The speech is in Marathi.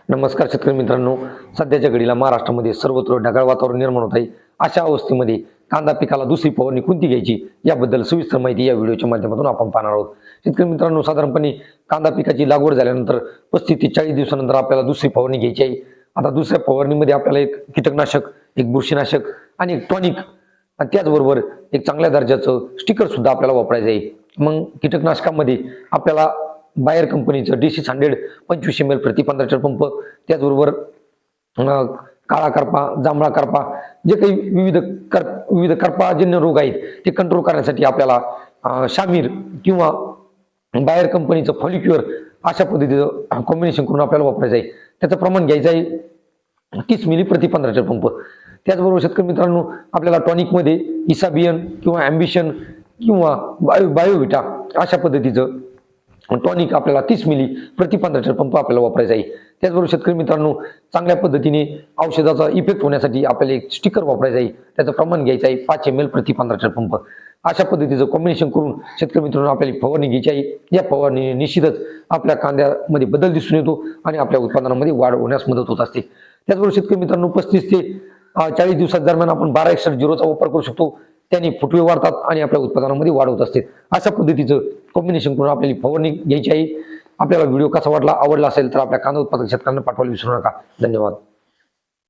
नमस्कार शेतकरी मित्रांनो, सध्याच्या घडीला महाराष्ट्रामध्ये सर्वत्र ढगाळ वातावरण निर्माण होत आहे। अशा अवस्थेमध्ये कांदा पिकाला दुसरी फवारणी कोणती घ्यायची याबद्दल सविस्तर माहिती या व्हिडिओच्या माध्यमातून आपण पाहणार आहोत। शेतकरी मित्रांनो, साधारणपणे कांदा पिकाची लागवड झाल्यानंतर 35 ते 40 दिवसानंतर आपल्याला दुसरी फवारणी घ्यायची आहे। आता दुसऱ्या फवारणीमध्ये आपल्याला एक कीटकनाशक, एक बुरशीनाशक आणि एक टॉनिक आणि त्याचबरोबर एक चांगल्या दर्जाचं स्टिकर सुद्धा आपल्याला वापरायचं आहे। मग कीटकनाशकामध्ये आपल्याला बायर कंपनीचं DC100 25 ml प्रति 15 लिटर पंप, त्याचबरोबर काळा करपा, जांभळा करपा, जे काही विविध करपाजन्य रोग आहेत ते कंट्रोल करण्यासाठी आपल्याला शामीर किंवा बायर कंपनीचं फॉलिक्युअर अशा पद्धतीचं कॉम्बिनेशन करून आपल्याला वापरायचं आहे। त्याचं प्रमाण घ्यायचं आहे 30 मिली प्रति 15 लिटर पंप। त्याचबरोबर शेतकरी मित्रांनो, आपल्याला टॉनिकमध्ये इसाबियन किंवा ॲम्बिशन किंवा बायोविटा अशा पद्धतीचं टॉनिक आपल्याला 30 मिली प्रति 15 लिटर पंप आपल्याला वापरायचा आहे। त्याचबरोबर शेतकरी मित्रांनो, चांगल्या पद्धतीने औषधाचा इफेक्ट होण्यासाठी आपल्याला एक स्टिकर वापरायचं आहे। त्याचं प्रमाण घ्यायचं आहे 5 ml प्रति 15 लिटर पंप। अशा पद्धतीचं कॉम्बिनेशन करून शेतकरी मित्रांनो आपल्याला फवारणी घ्यायची आहे। या फवारणीने निश्चितच आपल्या कांद्यामध्ये बदल दिसून येतो आणि आपल्या उत्पादनामध्ये वाढ होण्यास मदत होत असते। त्याचबरोबर शेतकरी मित्रांनो, 35 ते 40 दिवसात दरम्यान आपण 1261 वापर करू शकतो। त्याने फुटवे वाढतात आणि आपल्या उत्पादनामध्ये वाढ होत असते। अशा पद्धतीचं कॉम्बिनेशन करून आपल्याला फवारणी घ्यायची आहे। आपल्याला व्हिडिओ कसा वाटला, आवडला असेल तर आपल्या कांदा उत्पादक शेतकऱ्यांना पाठवायला विसरू नका। धन्यवाद।